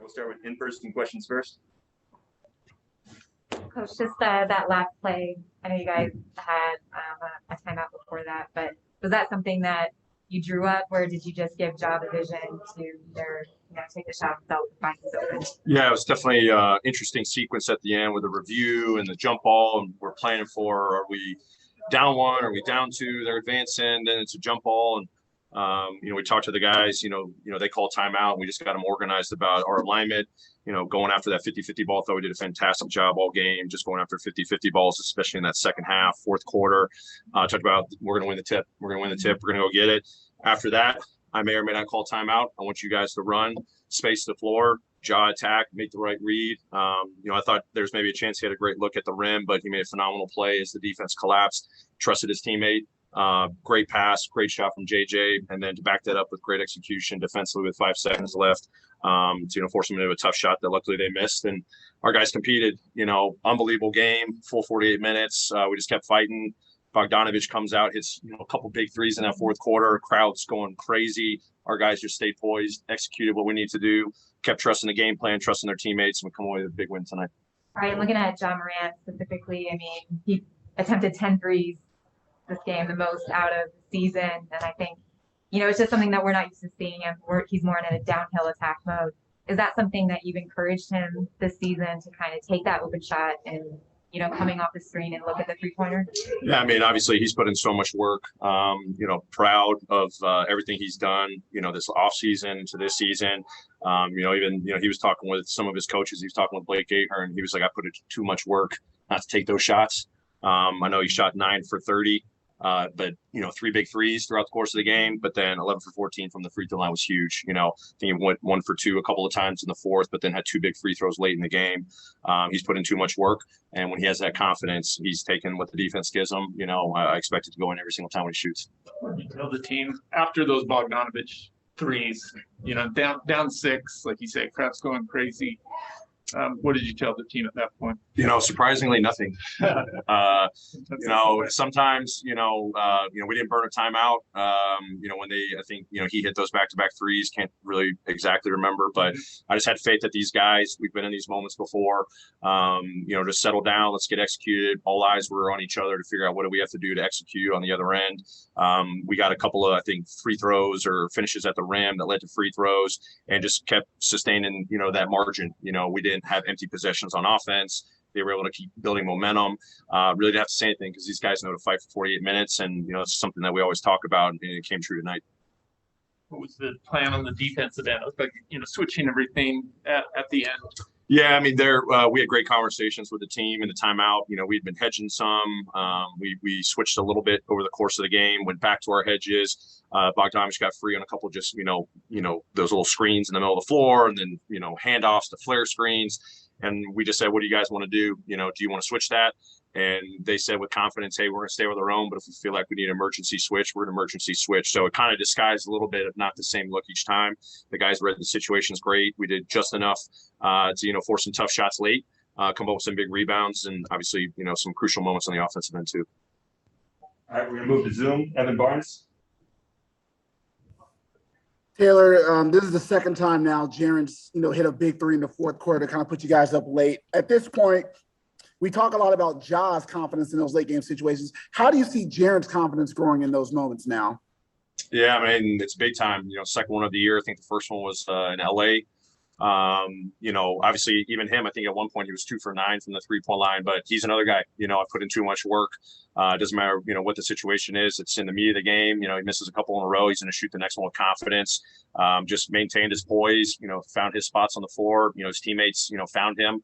We'll start with in-person questions first. Coach, just that last play, I know you guys had a timeout before that, but was that something that you drew up, or did you just give Ja the vision to either take the shot himself and find his open? Yeah, it was definitely an interesting sequence at the end with the review and the jump ball, and we're planning for, are we down one, are we down two, they're advancing, then it's a jump ball, and we talked to the guys, they call timeout. We just got them organized about our alignment, going after that 50-50 ball. I thought we did a fantastic job all game, just going after 50-50 balls, especially in that second half, fourth quarter. Talked about we're going to win the tip. We're going to win the tip. We're going to go get it. After that, I may or may not call timeout. I want you guys to run, space the floor, Ja attack, make the right read. I thought there's maybe a chance he had a great look at the rim, but he made a phenomenal play as the defense collapsed, trusted his teammate. Great pass, great shot from JJ, and then to back that up with great execution defensively with 5 seconds left, to force them into a tough shot that luckily they missed. And our guys competed, unbelievable game, full 48 minutes. We just kept fighting. Bogdanovich comes out, hits a couple big threes in that fourth quarter. Crowd's going crazy. Our guys just stayed poised, executed what we need to do, kept trusting the game plan, trusting their teammates, and we come away with a big win tonight. All right, looking at Ja Morant specifically, I mean, he attempted 10 threes this game, the most out of the season, and I think it's just something that we're not used to seeing him. He's more in a downhill attack mode. Is that something that you've encouraged him this season to kind of take that open shot and coming off the screen and look at the three-pointer? Yeah, I mean, obviously he's put in so much work. Proud of everything he's done. This offseason to this season. He was talking with some of his coaches. He was talking with Blake Ahern. He was like, I put in too much work not to take those shots. I know he shot 9 for 30. But 3 big threes throughout the course of the game, but then 11 for 14 from the free throw line was huge. I think he went 1 for 2 a couple of times in the fourth, but then had 2 big free throws late in the game. He's put in too much work, and when he has that confidence, he's taking what the defense gives him. I expect it to go in every single time when he shoots. You tell the team after those Bogdanovich threes, down 6, like you say, crowd's going crazy. What did you tell the team at that point? Surprisingly nothing. Sometimes, we didn't burn a timeout. When I think, he hit those back-to-back threes, can't really exactly remember, but I just had faith that these guys, we've been in these moments before, just settle down, let's get executed. All eyes were on each other to figure out what do we have to do to execute on the other end. We got a couple of, I think, free throws or finishes at the rim that led to free throws and just kept sustaining, that margin. We didn't have empty possessions on offense. They were able to keep building momentum. Really didn't have to say anything because these guys know to fight for 48 minutes, and it's something that we always talk about, and it came true tonight. What was the plan on the defensive end? It was like switching everything at the end. Yeah, I mean, we had great conversations with the team in the timeout. We'd been hedging some. We switched a little bit over the course of the game, went back to our hedges. Bogdanovich got free on a couple of just, those little screens in the middle of the floor, and then, handoffs to flare screens. And we just said, what do you guys want to do? Do you want to switch that? And they said with confidence, hey, we're going to stay with our own, but if we feel like we need an emergency switch, we're going to emergency switch. So it kind of disguised a little bit of not the same look each time. The guys read the situations great. We did just enough to, force some tough shots late, come up with some big rebounds, and obviously, some crucial moments on the offensive end too. All right, we're going to move to Zoom. Evan Barnes. Taylor, this is the second time now Jaren's, hit a big 3 in the fourth quarter to kind of put you guys up late. At this point, we talk a lot about Ja's confidence in those late game situations. How do you see Jaren's confidence growing in those moments now? Yeah, I mean, it's big time. Second one of the year. I think the first one was in LA. Obviously even him, I think at one point he was 2 for 9 from the 3-point line, but he's another guy, I put in too much work. It doesn't matter, what the situation is. It's in the meat of the game. He misses a couple in a row. He's going to shoot the next one with confidence. Just maintained his poise, found his spots on the floor. His teammates, found him.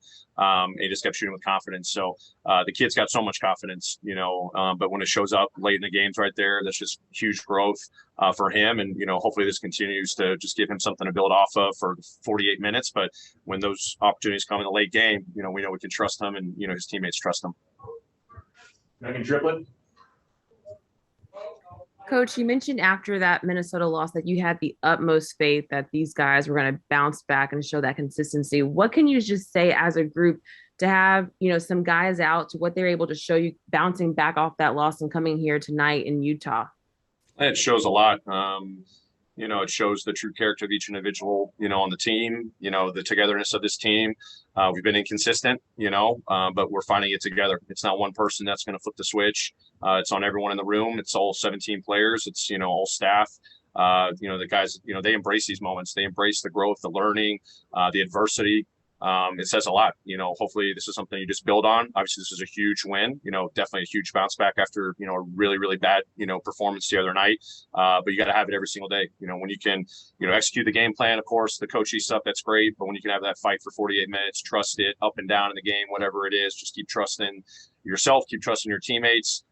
He just kept shooting with confidence. So the kid's got so much confidence, but when it shows up late in the games right there, that's just huge growth for him. And, hopefully this continues to just give him something to build off of for 48 minutes. But when those opportunities come in the late game, we know we can trust him, and, his teammates trust him. Megan Triplett. Coach, you mentioned after that Minnesota loss that you had the utmost faith that these guys were going to bounce back and show that consistency. What can you just say as a group to have, some guys out to what they're able to show you bouncing back off that loss and coming here tonight in Utah? It shows a lot. You know, it shows the true character of each individual, you know, on the team, you know, the togetherness of this team. We've been inconsistent, you know, but we're finding it together. It's not one person that's going to flip the switch. It's on everyone in the room. It's all 17 players. It's, you know, all staff. You know, the guys, you know, they embrace these moments. They embrace the growth, the learning, the adversity. It says a lot. You know, hopefully this is something you just build on. Obviously, this is a huge win, you know, definitely a huge bounce back after, you know, a really, really bad, you know, performance the other night. But you got to have it every single day. You know, when you can, you know, execute the game plan, of course, the coaching stuff, that's great. But when you can have that fight for 48 minutes, trust it up and down in the game, whatever it is, just keep trusting yourself, keep trusting your teammates.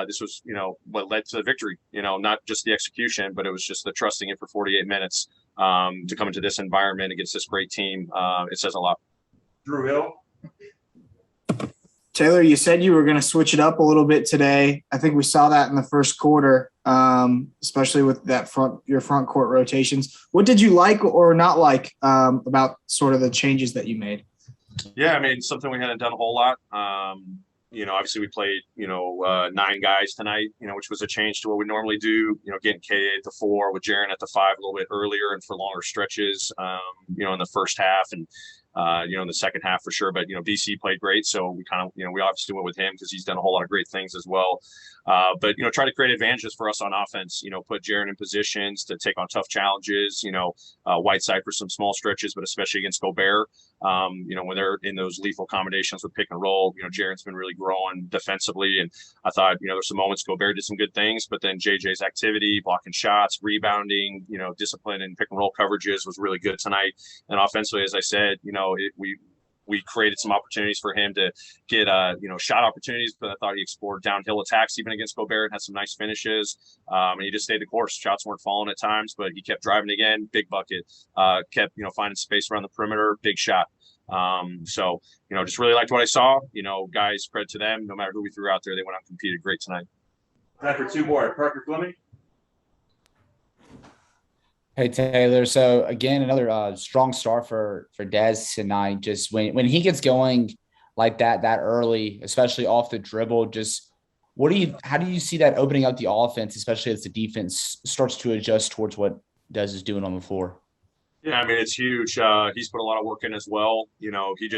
This was, you know, what led to the victory, you know, not just the execution, but it was just the trusting it for 48 minutes to come into this environment against this great team. It says a lot. Drew Hill. Taylor, you said you were going to switch it up a little bit today. I think we saw that in the first quarter, especially with that your front court rotations. What did you like or not like about sort of the changes that you made? Yeah, I mean, something we hadn't done a whole lot. You know, obviously we played, you know, 9 guys tonight, you know, which was a change to what we normally do, you know, getting K at the 4 with Jaren at the 5 a little bit earlier and for longer stretches, you know, in the first half and, you know, in the second half for sure. But, you know, BC played great. So we kind of, you know, we obviously went with him because he's done a whole lot of great things as well. But, you know, try to create advantages for us on offense, you know, put Jaren in positions to take on tough challenges, you know, Whiteside for some small stretches, but especially against Gobert, you know, when they're in those lethal combinations with pick and roll, you know, Jaren's been really growing defensively. And I thought, you know, there's some moments Gobert did some good things, but then JJ's activity, blocking shots, rebounding, you know, discipline and pick and roll coverages was really good tonight. And offensively, as I said, you know, we created some opportunities for him to get, you know, shot opportunities, but I thought he explored downhill attacks even against Gobert and had some nice finishes. And he just stayed the course. Shots weren't falling at times, but he kept driving again, big bucket, kept, you know, finding space around the perimeter, big shot. So, you know, just really liked what I saw. You know, guys, credit to them. No matter who we threw out there, they went out and competed great tonight. Time for 2 more. Parker Fleming. Hey Taylor, so again another strong start for Dez tonight. Just when he gets going like that early, especially off the dribble, just how do you see that opening up the offense, especially as the defense starts to adjust towards what Dez is doing on the floor? Yeah, I mean, it's huge. He's put a lot of work in as well. You know, he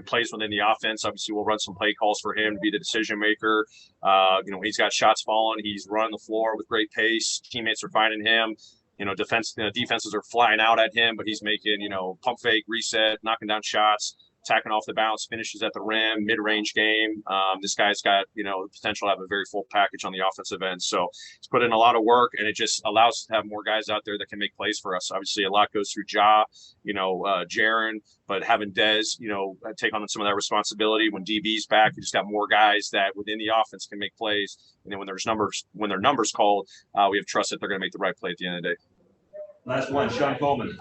plays within the offense. Obviously, we'll run some play calls for him to be the decision maker. You know, he's got shots falling. He's running the floor with great pace. Teammates are finding him. You know, defenses are flying out at him, but he's making, you know, pump fake, reset, knocking down shots, attacking off the bounce, finishes at the rim, mid-range game. This guy's got, you know, the potential to have a very full package on the offensive end. So he's put in a lot of work, and it just allows us to have more guys out there that can make plays for us. Obviously, a lot goes through Ja, you know, Jaren, but having Dez, you know, take on some of that responsibility. When DB's back, you just got more guys that within the offense can make plays. And then when their numbers called, we have trust that they're going to make the right play at the end of the day. Last one, Sean Coleman.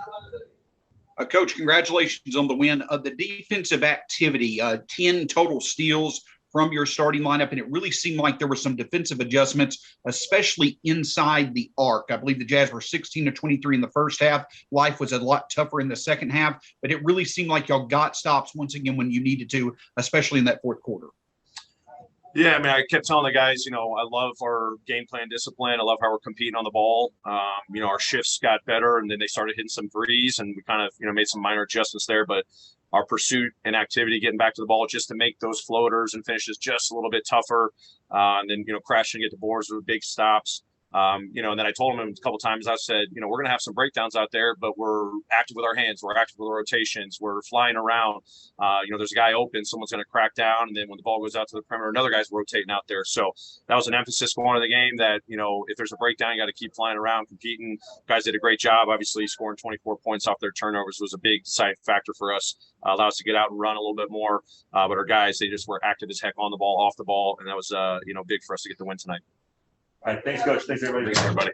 Coach, congratulations on the win. The defensive activity, 10 total steals from your starting lineup, and it really seemed like there were some defensive adjustments, especially inside the arc. I believe the Jazz were 16 to 23 in the first half. Life was a lot tougher in the second half, but it really seemed like y'all got stops once again when you needed to, especially in that fourth quarter. Yeah, I mean, I kept telling the guys, you know, I love our game plan discipline. I love how we're competing on the ball. You know, our shifts got better, and then they started hitting some threes, and we kind of, you know, made some minor adjustments there. But our pursuit and activity, getting back to the ball just to make those floaters and finishes just a little bit tougher. And then, you know, crashing at the boards with big stops. You know, and then I told him a couple of times, I said, you know, we're going to have some breakdowns out there, but we're active with our hands. We're active with our rotations. We're flying around. You know, there's a guy open, someone's going to crack down. And then when the ball goes out to the perimeter, another guy's rotating out there. So that was an emphasis going into the game that, you know, if there's a breakdown, you got to keep flying around, competing. Guys did a great job. Obviously scoring 24 points off their turnovers was a big deciding factor for us. Allow us to get out and run a little bit more. But our guys, they just were active as heck on the ball, off the ball. And that was, you know, big for us to get the win tonight. All right, thanks, Coach. Thanks, everybody. Thanks, everybody.